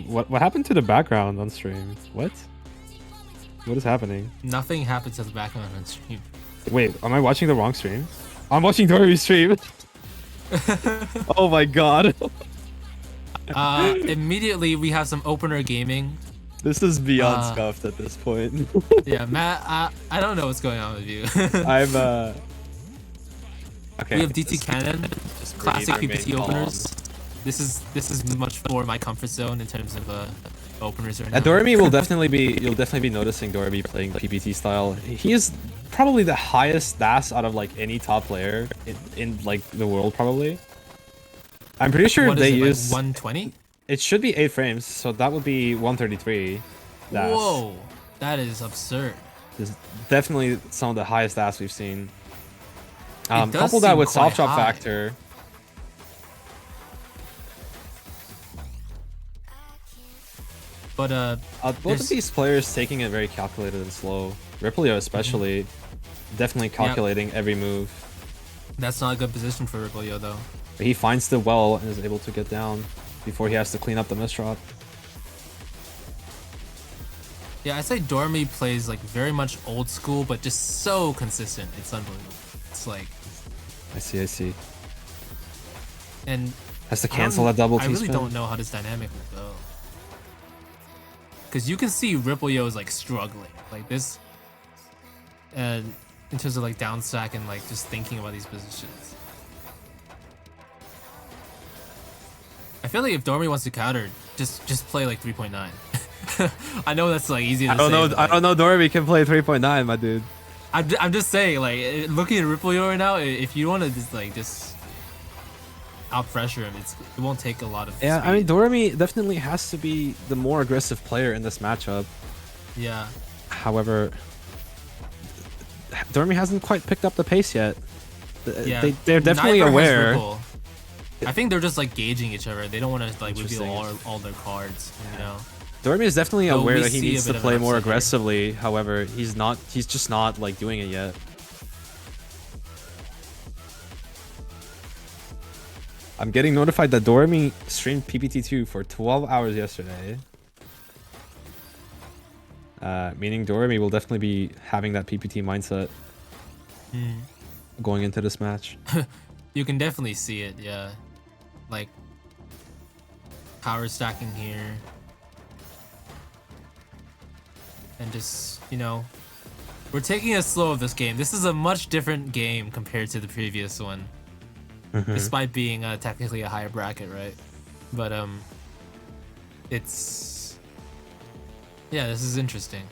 What happened to the background on stream? What? What is happening? Nothing happens to the background on stream. Wait, am I watching the wrong stream? I'm watching DOREMY's stream. Oh my god. Immediately we have some opener gaming. This is beyond scuffed at this point. Yeah, Matt, I don't know what's going on with you. I'm okay. We have DT Cannon, classic PPT openers. This is much more my comfort zone in terms of openers right now. DOREMY will definitely be you'll definitely be noticing DOREMY playing PPT style. He is probably the highest DAS out of like any top player in like the world probably. I'm pretty sure what they is it, use like 120. It should be 8 frames, so that would be 133. DAS. Whoa, that is absurd. This is definitely some of the highest DAS we've seen. Couple that with soft drop factor. But both of these players taking it very calculated and slow. RIPPLEYO especially, definitely calculating every move. That's not a good position for RIPPLEYO though. But he finds the well and is able to get down before he has to clean up the misdrop. Yeah, I say DOREMY plays like very much old school, but just so consistent. It's unbelievable. It's like I see. And has to cancel that double T spin. I really spin. don't know how this dynamic will go. Because you can see RIPPLEYO is like struggling. Like this and in terms of like down stack and like just thinking about these positions. I feel like if DOREMY wants to counter, just play like 3.9. I know that's like easy to say. I don't know DOREMY can play 3.9, my dude. I'm just saying, like, looking at RIPPLEYO right now, if you want to just out pressure him, it won't take a lot of speed. I mean, DOREMY definitely has to be the more aggressive player in this matchup. Yeah. However, DOREMY hasn't quite picked up the pace yet. Yeah. They're definitely aware. I think they're just like gauging each other. They don't want to like reveal all their cards, you know. DOREMY is definitely aware that he needs to play more aggressively. Here. However, he's just not like doing it yet. I'm getting notified that DOREMY streamed PPT2 for 12 hours yesterday. Meaning DOREMY will definitely be having that PPT mindset going into this match. You can definitely see it, yeah. Like power stacking here. And just, you know, we're taking it slow with this game. This is a much different game compared to the previous one. Despite being technically a higher bracket, right? But it's yeah, this is interesting.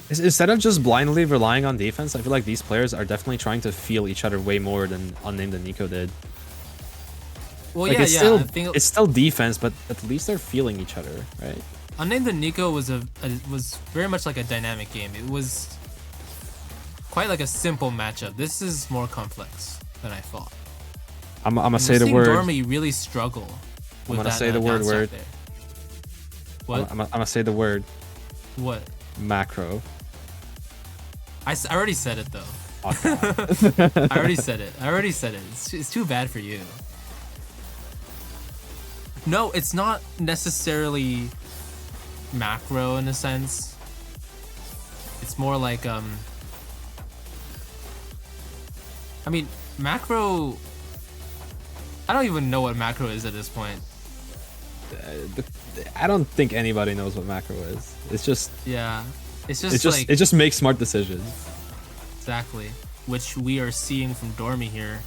Instead of just blindly relying on defense, I feel like these players are definitely trying to feel each other way more than Unnamed and Nico did. Well, like yeah, it's still defense, but at least they're feeling each other, right? Unnamed and Nico was was very much like a dynamic game. It was quite like a simple matchup. This is more complex than I thought. I'm gonna say the word. DOREMY really struggle. I'm gonna say the word. What? I'm gonna say the word. What? Macro. I already said it though. Oh, I already said it. It's too bad for you. No, it's not necessarily macro in a sense. It's more like I mean, macro. I don't even know what macro is at this point. I don't think anybody knows what macro is. It's just it just makes smart decisions. Exactly, which we are seeing from DOREMY here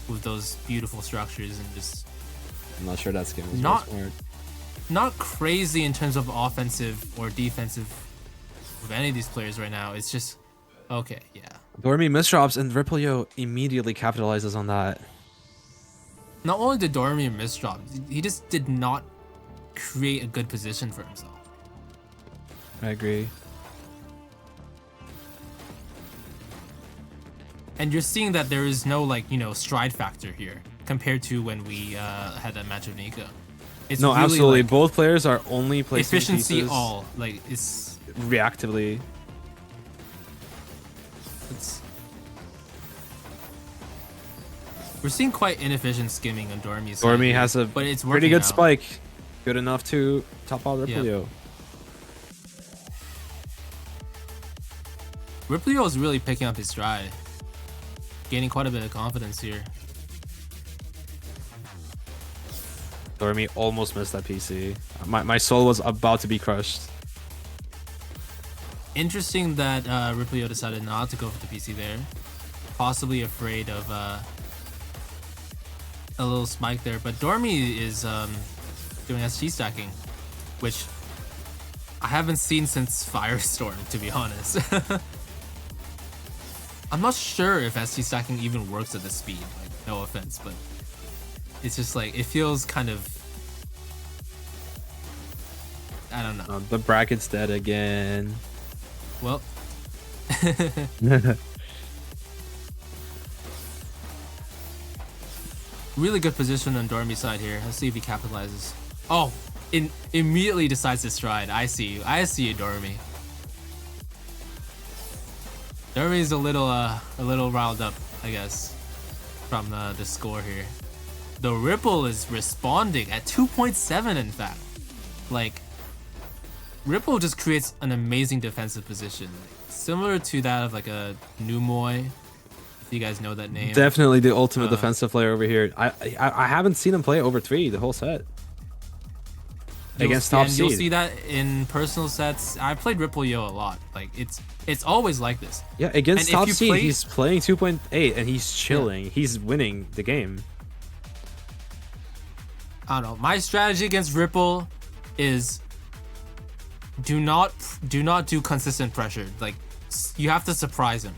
with those beautiful structures and just. I'm not sure that scheme is very smart. Not crazy in terms of offensive or defensive with any of these players right now. It's just okay, yeah. DOREMY misdrops and RIPPLEYO immediately capitalizes on that. Not only did DOREMY misdrop, he just did not create a good position for himself. I agree. And you're seeing that there is no like, you know, stride factor here compared to when we had that match with Nico. It's no, really absolutely. Like, both players are only placing efficiency pieces all like it's reactively. We're seeing quite inefficient skimming on Doremy's side. DOREMY has a but it's pretty good out. spike. Good enough to top out RIPPLEYO. Yep. RIPPLEYO is really picking up his stride. Gaining quite a bit of confidence here. DOREMY almost missed that PC. My soul was about to be crushed. Interesting that RIPPLEYO decided not to go for the PC there. Possibly afraid of a little spike there. But DOREMY is doing SG stacking, which I haven't seen since Firestorm, to be honest. I'm not sure if SG stacking even works at this speed. Like, no offense, but it's just like, it feels kind of, I don't know. The bracket's dead again. Well, really good position on Doremy's side here. Let's see if he capitalizes. Oh, immediately decides to stride. I see you. I see you, DOREMY. DOREMY's a little riled up, I guess, from the score here. The Ripple is responding at 2.7, in fact. Like, Ripple just creates an amazing defensive position, similar to that of like a Numoy, if you guys know that name. Definitely the ultimate defensive player over here. I haven't seen him play over 3 the whole set. Against top seed. You'll see that in personal sets. I played RIPPLEYO a lot. Like, it's always like this. Yeah, against top seed, he's playing 2.8 and he's chilling. Yeah. He's winning the game. I don't know. My strategy against Ripple is do not do consistent pressure. Like, you have to surprise him.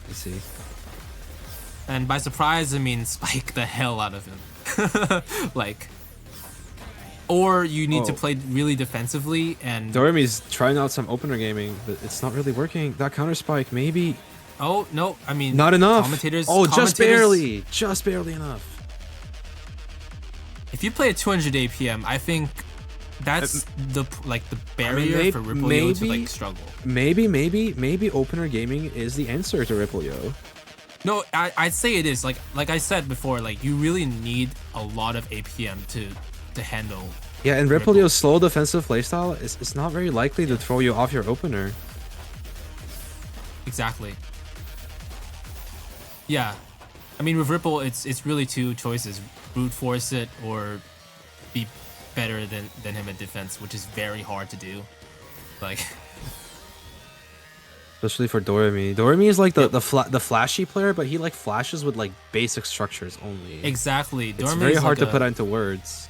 I see. And by surprise, I mean spike the hell out of him. Like, or you need to play really defensively. And DOREMY's trying out some opener gaming, but it's not really working. That counter spike, maybe. Oh no, I mean, not enough. Commentators. Just barely enough. If you play at 200 APM, I think that's the barrier for RIPPLEYO to like struggle. Maybe opener gaming is the answer to RIPPLEYO. No, I'd say it is. Like I said before, like, you really need a lot of APM to handle. Yeah, and RIPPLEYO's slow defensive playstyle is not very likely to throw you off your opener. Exactly. Yeah, I mean, with Ripple, it's really two choices: brute force it or be better than him at defense, which is very hard to do. Like, especially for DOREMY. DOREMY is like the flashy player, but he like flashes with like basic structures only. Exactly. It's very hard to put into words.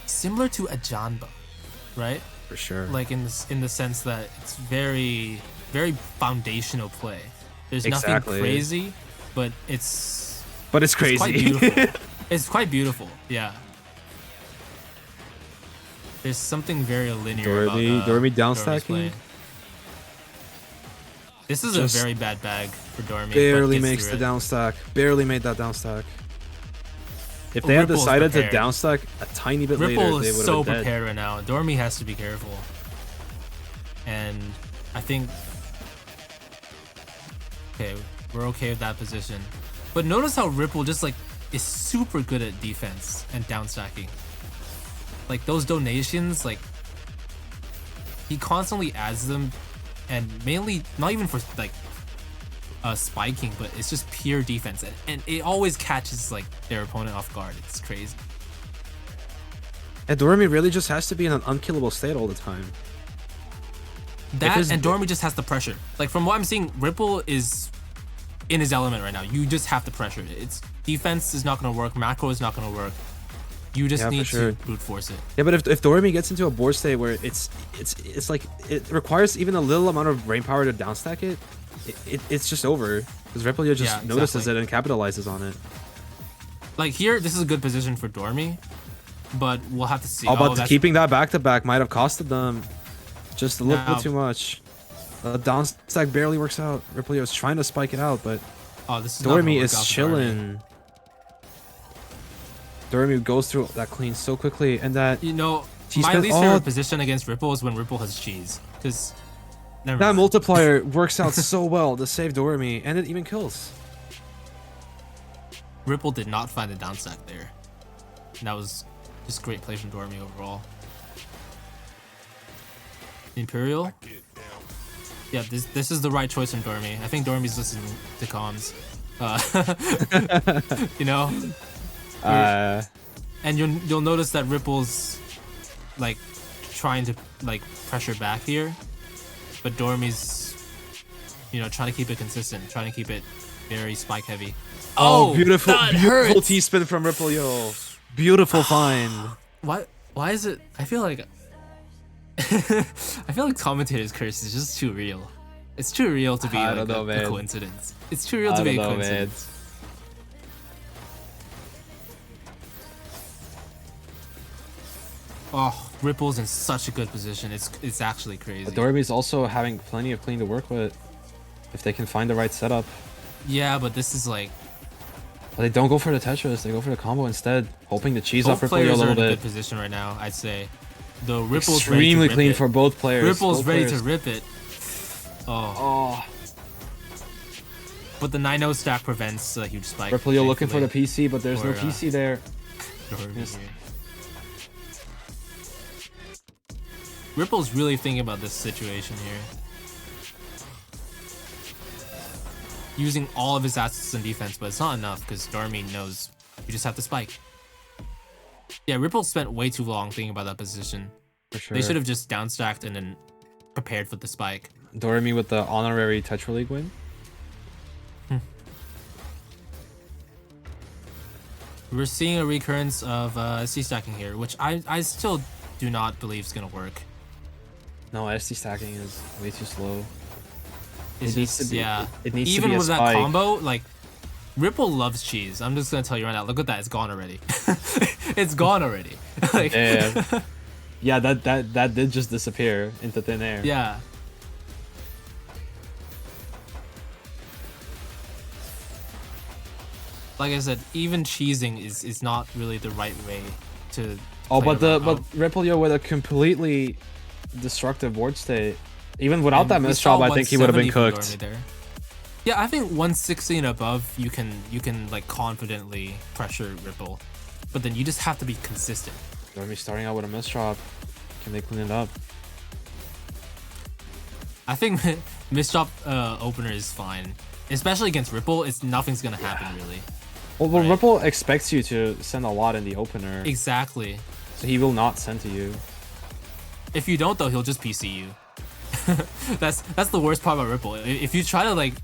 Similar to a Janba, right? For sure. Like in the sense that it's very foundational play. There's nothing crazy, but it's crazy. It's quite beautiful. It's quite beautiful. Yeah. There's something very linear about DOREMY downstacking. This is a very bad bag for DOREMY. Barely makes the downstack. Barely made that downstack. If they had decided to downstack a tiny bit later, they would have been dead. Ripple is so prepared right now. DOREMY has to be careful. And I think, okay, we're okay with that position. But notice how Ripple just like is super good at defense and downstacking. Like, those donations, like, he constantly adds them, and mainly not even for like spiking, but it's just pure defense, and it always catches like their opponent off guard. It's crazy. And DOREMY really just has to be in an unkillable state all the time. That and DOREMY just has the pressure. Like, from what I'm seeing, Ripple is in his element right now. You just have to pressure it. It's defense is not going to work. Macro is not going to work. You just need to brute force it. Yeah, but if DOREMY gets into a board state where it's like it requires even a little amount of brain power to downstack it, it's just over, because RIPPLEYO just notices it and capitalizes on it. Like, here, this is a good position for DOREMY, but we'll have to see. But keeping that back-to-back might have costed them just a little bit too much. Downstack barely works out. RIPPLEYO is trying to spike it out, but DOREMY is chilling. DOREMY goes through that clean so quickly, and that my least favorite position against Ripple is when Ripple has cheese, because Never That mind. multiplier works out so well to save DOREMY, and it even kills. Ripple did not find the down stack there. And that was just great play from DOREMY overall. Imperial? Yeah, this is the right choice from DOREMY. I think DOREMY's listening to comms. You know? And you'll notice that Ripple's like trying to like pressure back here, but DOREMY's, you know, trying to keep it consistent, trying to keep it very spike heavy. Oh, beautiful, that beautiful hurts. T-spin from RIPPLEYO. Beautiful find. Why is it? I feel like I feel like commentator's curse is just too real. It's too real to be I like don't know, a coincidence. It's too real to be a coincidence. Oh, Ripple's in such a good position. It's actually crazy. But DOREMY's also having plenty of clean to work with if they can find the right setup. Yeah, but this is like But they don't go for the Tetris, they go for the combo instead, hoping to cheese off both RIPPLEYO a players are little in a bit. good position right now, I'd say. Though Ripple's Extremely ready to clean rip it. for both players. Ripple's both ready players. to rip it. Oh. Oh, But the 9-0 stack prevents a huge spike. RIPPLEYO looking for the thankfully. PC, but there's no Or, PC there. DOREMY Yes. here. Ripple's really thinking about this situation here. Using all of his assets in defense, but it's not enough because DOREMY knows you just have to spike. Yeah, Ripple spent way too long thinking about that position. For sure. They should have just downstacked and then prepared for the spike. DOREMY with the honorary Tetra League win. We're seeing a recurrence of SC stacking here, which I still do not believe is going to work. No, ST stacking is way too slow. It's It needs just, to be- yeah. it needs to Even be a with that spike. combo, like, Ripple loves cheese. I'm just going to tell you right now. Look at that. It's gone already. It's gone already. Like, Yeah. Yeah, that did just disappear into thin air. yeah. Like I said, even cheesing is not really the right way to. Oh, play but around. RIPPLEYO with a completely destructive board state. Even without And that we missed saw drop, I think he would have been 170 from cooked. DOREMY there. Yeah, I think 160 and above, you can like confidently pressure Ripple, but then you just have to be consistent. DOREMY starting out with a missed drop. Can they clean it up? I think misdrop opener is fine, especially against Ripple. Nothing's gonna happen really. Well, but Right. Ripple expects you to send a lot in the opener, Exactly. so he will not send to you. If you don't though, he'll just PC you. That's the worst part about Ripple. If you try to like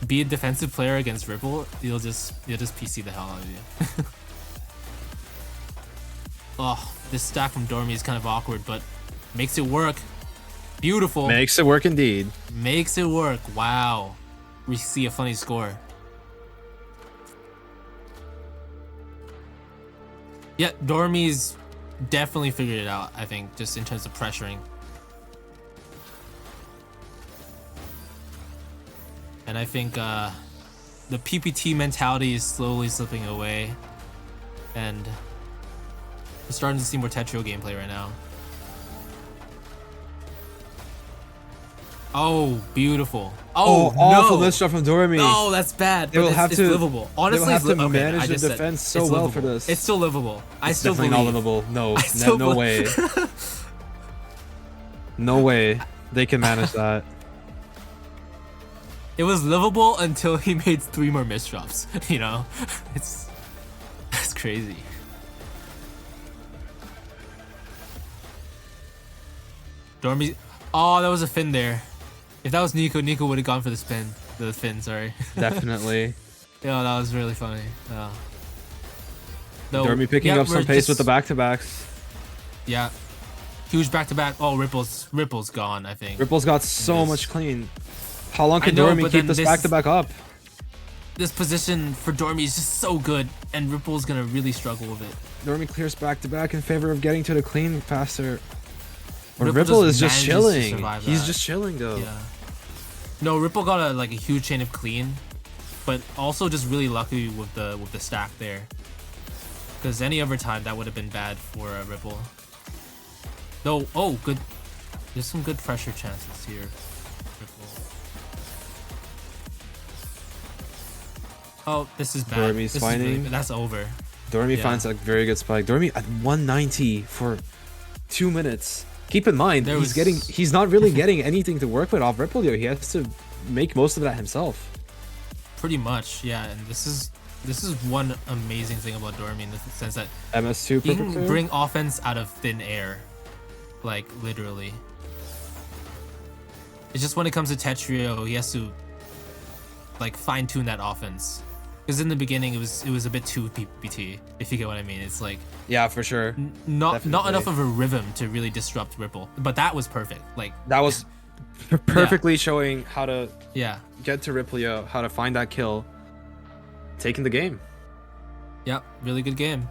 be a defensive player against Ripple, you'll just PC the hell out of you. Oh, this stack from DOREMY is kind of awkward, but makes it work. Beautiful. Makes it work indeed. Makes it work. Wow. We see a funny score. Yeah, DOREMY's definitely figured it out, I think, just in terms of pressuring. And I think the PPT mentality is slowly slipping away. And we're starting to see more Tetrio gameplay right now. Oh, beautiful. Oh, awful no. missed drop from DOREMY. No, that's bad. They will But have it's to- livable. Honestly, they will have it's to okay, manage I the just said defense so it's well for livable. this. It's still livable. I It's still definitely believe. not livable. No, still no way. No way they can manage that. It was livable until he made 3 more misdrops. You know, that's crazy. DOREMY. Oh, that was a fin there. If that was Nico would have gone for the spin. The fin, sorry. Definitely. Yeah, that was really funny. Though, DOREMY picking yeah, up some we're pace with just- the back-to-backs. Yeah. Huge back-to-back. Oh, Ripple's gone, I think. Ripple's got so Yes. much clean. How long I can know, DOREMY but keep then this this- back-to-back up? This position for DOREMY is just so good, and Ripple's gonna really struggle with it. DOREMY clears back-to-back in favor of getting to the clean faster. But Ripple Ripple just is just manages to chilling. survive He's that. just chilling though. Yeah. No, Ripple got a huge chain of clean, but also just really lucky with the stack there. Because any other time that would have been bad for Ripple. No, oh good. There's some good pressure chances here. Oh, this is bad. DOREMY's This is finding. really, that's over. DOREMY Yeah. finds a very good spike. DOREMY at 190 for 2 minutes. Keep in mind, he's not really getting anything to work with off RIPPLEYO. He has to make most of that himself. Pretty much, yeah. And this is one amazing thing about DOREMY in the sense that MS2 he perfect. can bring offense out of thin air, like literally. It's just when it comes to Tetrio, he has to like fine tune that offense. Because in the beginning, it was a bit too PPT, if you get what I mean. It's like Yeah, for sure. Not enough of a rhythm to really disrupt Ripple, but that was perfect. Like That was perfectly showing how to get to RIPPLEYO, how to find that kill, taking the game. Yeah, really good game.